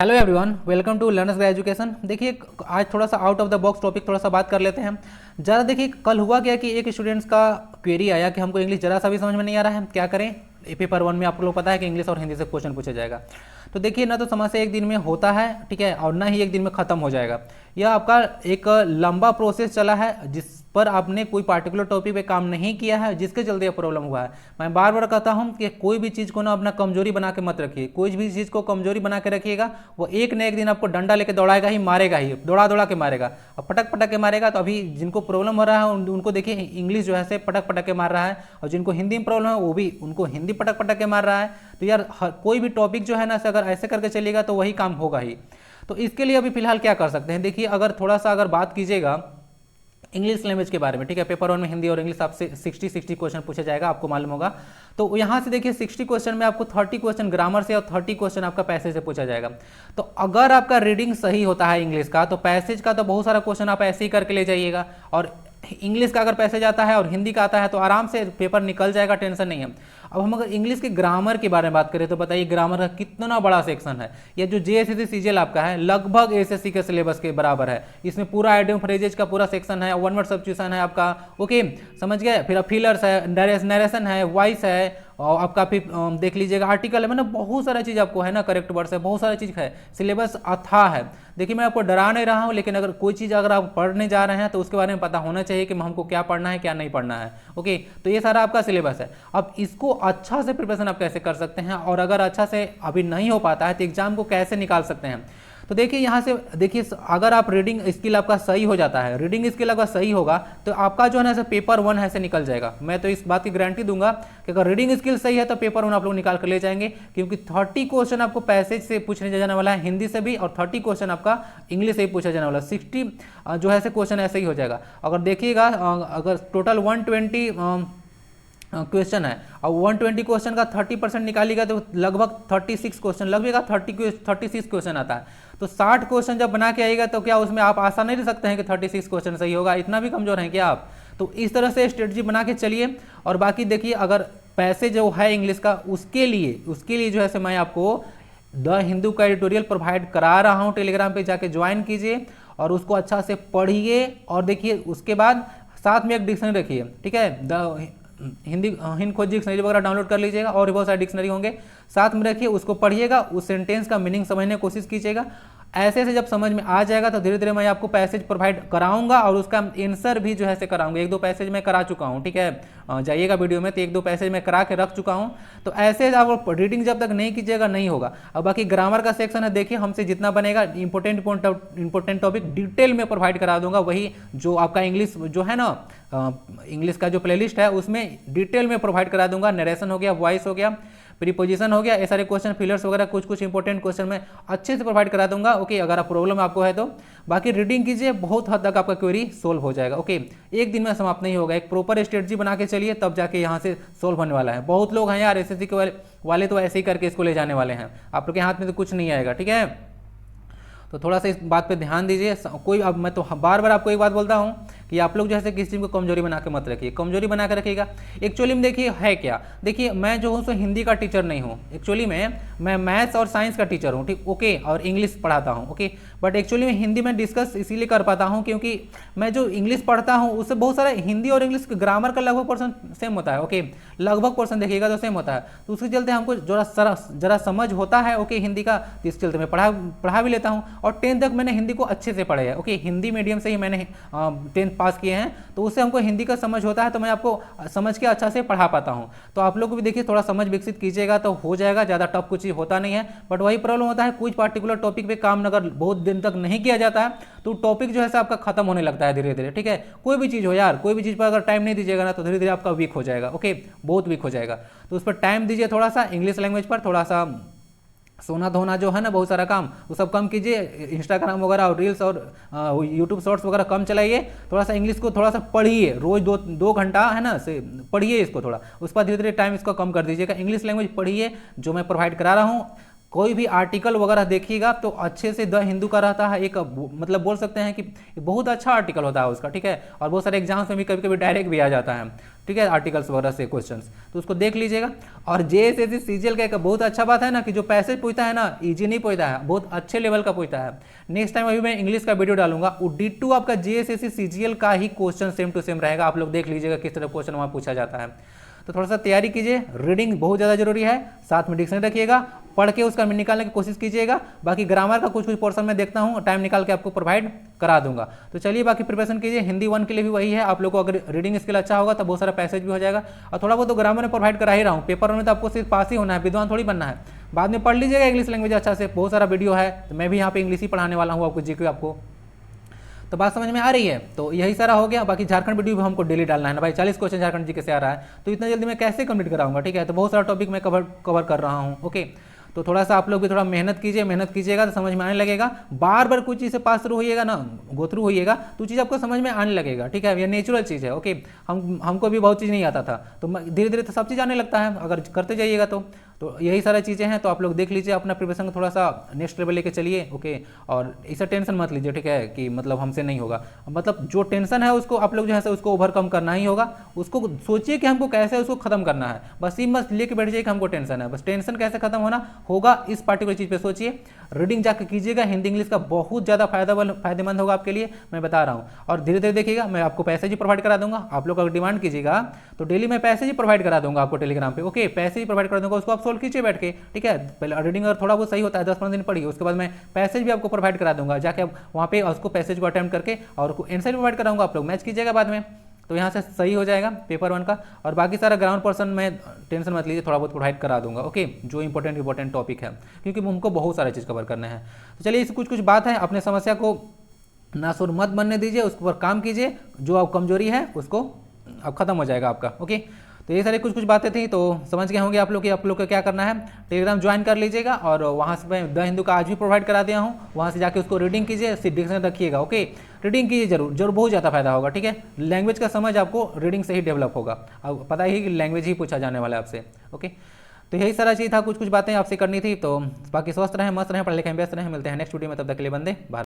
Hello everyone, welcome to learners guide education. देखिए, आज थोड़ा सा out of the box topic थोड़ा सा बात कर लेते हैं। ज़रा देखिए, कल हुआ क्या कि एक स्टूडेंट्स का क्वेरी आया कि हमको इंग्लिश ज़रा सा भी समझ में नहीं आ रहा है, क्या करें। पेपर 1 में आप लोग पता है कि इंग्लिश और हिंदी से क्वेश्चन पूछा जाएगा। तो देखिए, ना तो समस्या एक दिन में होता है, ठीक है, और ना ही एक दिन में ख़त्म हो जाएगा। यह आपका एक लंबा प्रोसेस चला है जिस पर आपने कोई पार्टिकुलर टॉपिक पे काम नहीं किया है, जिसके चलते यह प्रॉब्लम हुआ है। मैं बार बार कहता हूं कि कोई भी चीज़ को ना अपना कमजोरी बना के मत रखिए। कोई भी चीज़ को कमजोरी बना के रखिएगा, वो एक न एक दिन आपको डंडा लेके दौड़ाएगा ही, मारेगा ही, दौड़ा दौड़ा के मारेगा और पटक पटक के मारेगा। तो अभी जिनको प्रॉब्लम हो रहा है उनको देखिए इंग्लिश जो है से पटक पटक के मार रहा है, और जिनको हिंदी में प्रॉब्लम है वो भी उनको हिंदी पटक पटक के मार रहा है। तो यार कोई भी टॉपिक जो है ना, अगर ऐसे करके चलेगा तो वही काम होगा ही। तो इसके लिए अभी फिलहाल क्या कर सकते हैं, देखिए, अगर थोड़ा सा अगर बात कीजिएगा इंग्लिश लैंग्वेज के बारे में, ठीक है, पेपर 1 में हिंदी और इंग्लिश आपसे 60 क्वेश्चन पूछा जाएगा, आपको मालूम होगा। तो यहाँ से देखिए 60 क्वेश्चन में आपको 30 क्वेश्चन ग्रामर से और 30 क्वेश्चन आपका पैसेज से पूछा जाएगा। तो अगर आपका रीडिंग सही होता है इंग्लिश का, तो पैसेज का तो बहुत सारा क्वेश्चन आप ऐसे ही करके ले जाइएगा, और इंग्लिश का अगर पैसेज आता है और हिंदी का आता है तो आराम से पेपर निकल जाएगा, टेंशन नहीं है। अब हम अगर इंग्लिश के ग्रामर के बारे में बात करें तो बताइए ग्रामर का कितना बड़ा सेक्शन है। ये जो जेएसएससी सीजीएल आपका है लगभग एसएससी के सिलेबस के बराबर है। इसमें पूरा आइडियम फ्रेजेज का पूरा सेक्शन है, वन वर्ड सब्स्टिट्यूशन है आपका, ओके, समझ गए। फिर फिलर्स है, नरेशन है, वॉइस है, और आपका फिर देख लीजिएगा आर्टिकल है, मतलब बहुत सारा चीज़ आपको है ना, करेक्ट वर्ड्स है, बहुत सारी चीज़ है, सिलेबस अथाह है। देखिए, मैं आपको डरा नहीं रहा हूँ, लेकिन अगर कोई चीज़ अगर आप पढ़ने जा रहे हैं तो उसके बारे में पता होना चाहिए कि हमको क्या पढ़ना है क्या नहीं पढ़ना है, ओके। तो ये सारा आपका सिलेबस है। अब इसको अच्छा से प्रिपरेशन आप कैसे कर सकते हैं, और अगर अच्छा से अभी नहीं हो पाता है तो एग्जाम को कैसे निकाल सकते हैं। तो देखिए, यहाँ से देखिए, अगर आप रीडिंग स्किल आपका सही हो जाता है, रीडिंग स्किल अगर सही होगा तो आपका जो है ना पेपर 1 ऐसे निकल जाएगा। मैं तो इस बात की गारंटी दूंगा कि अगर रीडिंग स्किल सही है तो पेपर 1 आप लोग निकाल कर ले जाएंगे, क्योंकि 30 क्वेश्चन आपको पैसेज से पूछने जाने वाला है हिंदी से भी, और 30 क्वेश्चन आपका इंग्लिश से ही पूछा जाने वाला है। 60 जो है क्वेश्चन ऐसे ही हो जाएगा। अगर देखिएगा, अगर टोटल 120 क्वेश्चन है और 120 क्वेश्चन का 30% निकालिएगा तो लगभग 36 क्वेश्चन, लगभग 36 क्वेश्चन आता है। तो 60 क्वेश्चन जब बना के आएगा तो क्या उसमें आप आशा नहीं रख सकते हैं कि 36 क्वेश्चन सही होगा? इतना भी कमजोर हैं क्या आप? तो इस तरह से स्ट्रेटजी बना के चलिए। और बाकी देखिए, अगर पैसे जो है इंग्लिश का उसके लिए जो है मैं आपको द हिंदू का एडिटोरियल प्रोवाइड करा रहा हूँ, टेलीग्राम पे जाके ज्वाइन कीजिए और उसको अच्छा से पढ़िए। और देखिए, उसके बाद साथ में एक डिक्शनरी रखिए, ठीक है, द हिंद खोज डिक्शनरी वगैरह डाउनलोड कर लीजिएगा, और बहुत सारे डिक्शनरी होंगे, साथ में रखिए, उसको पढ़िएगा, उस सेंटेंस का मीनिंग समझने की कोशिश कीजिएगा। ऐसे ऐसे जब समझ में आ जाएगा तो धीरे धीरे मैं आपको पैसेज प्रोवाइड कराऊंगा और उसका आंसर भी जो है से कराऊंगा। 1-2 पैसेज मैं करा चुका हूं, ठीक है, जाइएगा वीडियो में, तो 1-2 पैसेज मैं करा के रख चुका हूं। तो ऐसे आप रीडिंग जब तक नहीं कीजिएगा नहीं होगा। अब बाकी ग्रामर का सेक्शन है, देखिए हमसे जितना बनेगा इंपॉर्टेंट टॉपिक डिटेल में प्रोवाइड करा दूंगा। वही जो आपका इंग्लिश जो है ना, इंग्लिश का जो प्लेलिस्ट है उसमें डिटेल में प्रोवाइड करा दूंगा। नरेशन हो गया, वॉइस हो गया, प्रीपोजिशन हो गया, ये सारे क्वेश्चन, फिलर्स वगैरह कुछ इंपॉर्टेंट क्वेश्चन में अच्छे से प्रोवाइड करा दूंगा, ओके। अगर आप प्रॉब्लम आपको है तो बाकी रीडिंग कीजिए, बहुत हद तक आपका क्वेरी सोल्व हो जाएगा, ओके। एक दिन में समाप्त नहीं होगा, एक प्रॉपर स्ट्रेटजी बना के चलिए, तब जाके यहाँ से सोल्व होने वाला है। बहुत लोग हैं यार एसएससी के वाले तो ऐसे ही करके इसको ले जाने वाले हैं, आप लोग के हाथ में तो कुछ नहीं आएगा, ठीक है। तो थोड़ा सा इस बात पे ध्यान दीजिए। कोई, अब मैं तो बार बार आपको एक बात बोलता हूँ कि आप लोग जो है किसी चीज़ को कमजोरी बना के मत रखिए, कमजोरी बना के रखिएगा। एक्चुअली में देखिए है क्या, देखिए मैं जो हूँ सो हिंदी का टीचर नहीं हूँ, एक्चुअली में मैं मैथ्स और साइंस का टीचर हूँ, ठीक, ओके, और इंग्लिश पढ़ाता हूँ, ओके। बट एक्चुअली में हिंदी में डिस्कस इसीलिए कर पाता हूँ क्योंकि मैं जो इंग्लिश पढ़ता हूँ उससे बहुत सारा हिंदी और इंग्लिश ग्रामर का लगभग पर्सन सेम होता है, ओके, लगभग पर्सन देखिएगा तो सेम होता है। तो उसके चलते हमको जरा समझ होता है, ओके, हिंदी का, तो इसके चलते मैं पढ़ा भी लेता हूँ। और 10th तक मैंने हिंदी को अच्छे से पढ़ा है, ओके, हिंदी मीडियम से ही मैंने 10th पास किए हैं, तो उससे हमको हिंदी का समझ होता है, तो मैं आपको समझ के अच्छा से पढ़ा पाता हूँ। तो आप लोग भी देखिए थोड़ा समझ विकसित कीजिएगा तो हो जाएगा, ज़्यादा टफ कुछ होता नहीं है। बट वही प्रॉब्लम होता है, कुछ पार्टिकुलर टॉपिक पे काम अगर बहुत दिन तक नहीं किया जाता है तो टॉपिक जो है आपका खत्म होने लगता है धीरे धीरे, ठीक है। कोई भी चीज़ हो यार, कोई भी चीज़ पर अगर टाइम नहीं दीजिएगा ना तो धीरे धीरे आपका वीक हो जाएगा, ओके, बहुत वीक हो जाएगा। तो उस पर टाइम दीजिए थोड़ा सा, इंग्लिश लैंग्वेज पर थोड़ा सा सोना धोना जो है ना, बहुत सारा काम वो सब कम कीजिए, इंस्टाग्राम वगैरह और रील्स और यूट्यूब शॉर्ट्स वगैरह कम चलाइए। थोड़ा सा इंग्लिश को थोड़ा सा पढ़िए, रोज 2 घंटा है ना से पढ़िए इसको थोड़ा, उस पर धीरे धीरे टाइम इसको कम कर दीजिएगा। इंग्लिश लैंग्वेज पढ़िए जो मैं प्रोवाइड करा रहा हूँ, कोई भी आर्टिकल वगैरह देखिएगा तो अच्छे से द हिंदू का रहता है, एक मतलब बोल सकते हैं कि बहुत अच्छा आर्टिकल होता है उसका, ठीक है। और बहुत सारे एग्जाम्स में भी कभी कभी डायरेक्ट भी आ जाता है, ठीक है, आर्टिकल्स वगैरह से क्वेश्चंस, तो उसको देख लीजिएगा। और जेएसएससी सीजीएल का एक बहुत अच्छा बात है ना कि जो पैसेज पूछता है ना, इजी नहीं पूछता है, बहुत अच्छे लेवल का पूछता है। नेक्स्ट टाइम अभी मैं इंग्लिश का वीडियो डालूंगा, वो डिट्टू आपका जेएसएससी सीजीएल का ही क्वेश्चन सेम टू सेम रहेगा, आप लोग देख लीजिएगा किस तरह क्वेश्चन वहाँ पूछा जाता है। तो थोड़ा सा तैयारी कीजिए, रीडिंग बहुत ज़्यादा जरूरी है, साथ में डिक्शनरी रखिएगा, पढ़ के उसका निकालने की कोशिश कीजिएगा। बाकी ग्रामर का कुछ कुछ पोर्शन में देखता हूँ, टाइम निकाल के आपको प्रोवाइड करा दूंगा। तो चलिए बाकी प्रिपरेशन कीजिए। हिंदी 1 के लिए भी वही है, आप लोग को अगर रीडिंग स्किल अच्छा होगा तो बहुत सारा पैसेज भी हो जाएगा, और थोड़ा बहुत तो ग्रामर में प्रोवाइड करा ही रहा हूँ। पेपर में तो आपको सिर्फ पास ही होना है, विद्वान थोड़ी बनना है। बाद में पढ़ लीजिएगा इंग्लिश लैंग्वेज अच्छा से, बहुत सारा वीडियो है, तो मैं भी यहाँ पे इंग्लिश ही पढ़ाने वाला हूँ आपको, जीके आपको। तो बात समझ में आ रही है? तो यही सारा हो गया। बाकी झारखंड वीडियो भी हमको डेली डालना है ना भाई, 40 क्वेश्चन झारखंड जी के से आ रहा है, तो इतना जल्दी मैं कैसे कंप्लीट कराऊंगा, ठीक है। तो बहुत सारा टॉपिक मैं कवर कर रहा हूँ, ओके। तो थोड़ा सा आप लोग भी थोड़ा मेहनत कीजिए, मेहनत कीजिएगा तो समझ में आने लगेगा। बार बार कुछ चीज़ से पास थ्रू होइएगा ना, गो थ्रू होइएगा, तो चीज़ आपको समझ में आने लगेगा, ठीक है। ये नेचुरल चीज़ है, ओके। हमको भी बहुत चीज़ नहीं आता था, तो धीरे धीरे तो सब चीज़ आने लगता है अगर करते जाइएगा तो यही सारी चीज़ें हैं। तो आप लोग देख लीजिए, अपना प्रिपरेशन को थोड़ा सा नेक्स्ट लेवल लेके चलिए, ओके। और इससे टेंशन मत लीजिए, ठीक है, कि मतलब हमसे नहीं होगा। मतलब जो टेंशन है उसको आप लोग जो है उसको ओवरकम करना ही होगा। उसको सोचिए कि हमको कैसे उसको खत्म करना है, बस ये मत लेके बैठ जाइए कि हमको टेंशन है। बस टेंशन कैसे खत्म होना होगा इस पार्टिकुलर चीज़ पे सोचिए। रीडिंग जाकर कीजिएगा, हिंदी इंग्लिश का बहुत ज़्यादा फायदेमंद होगा आपके लिए, मैं बता रहा हूँ। और धीरे धीरे देखिएगा, मैं आपको पैसेज ही प्रोवाइड करा दूंगा। आप लोग अगर डिमांड कीजिएगा तो डेली मैं पैसेज ही प्रोवाइड करा दूंगा आपको टेलीग्राम पे, ओके। पैसेज ही प्रोवाइड कर दूंगा, उसको आप सोल्व कीजिए बैठ के, ठीक है। पहले रीडिंग अगर थोड़ा बहुत सही होता है 10-15 दिन पढ़िए, उसके बाद मैं पैसेज भी आपको प्रोवाइड करा दूंगा, जाके आप वहाँ पे उसको पैसेज को अटेम्प्ट करके और आंसर प्रोवाइड कराऊंगा, आप लोग मैच कीजिएगा बाद में, तो यहाँ से सही हो जाएगा पेपर 1 का। और बाकी सारा ग्राउंड पर्सन में टेंशन मत लीजिए, थोड़ा बहुत प्रोवाइड करा दूंगा, ओके, जो इंपॉर्टेंट टॉपिक है, क्योंकि हमको बहुत सारा चीज़ कवर करना है। तो चलिए, इस कुछ बात है, अपने समस्या को नासुर मत बनने दीजिए, उस पर काम कीजिए, जो आप कमजोरी है उसको अब खत्म हो जाएगा आपका, ओके। तो ये सारी कुछ बातें थी, तो समझ गए होंगे आप लोग कि आप लोग को क्या करना है। टेलीग्राम ज्वाइन कर लीजिएगा, और वहाँ से मैं द हिंदू का आज भी प्रोवाइड करा दिया हूँ, वहाँ से जाके उसको रीडिंग कीजिए, डिक्शनरी रखिएगा, ओके। रीडिंग कीजिए जरूर बहुत ज़्यादा फायदा होगा, ठीक है। लैंग्वेज का समझ आपको रीडिंग से ही डेवलप होगा, अब पता ही कि लैंग्वेज ही पूछा जाने वाला है आपसे, ओके। तो यही सारा चीज़ था, कुछ बातें आपसे करनी थी। तो बाकी स्वस्थ रहें, मस्त रहें, पढ़ाई लिखाई में व्यस्त रहें। मिलते हैं नेक्स्ट वीडियो में, तब तक के लिए वंदे भारत।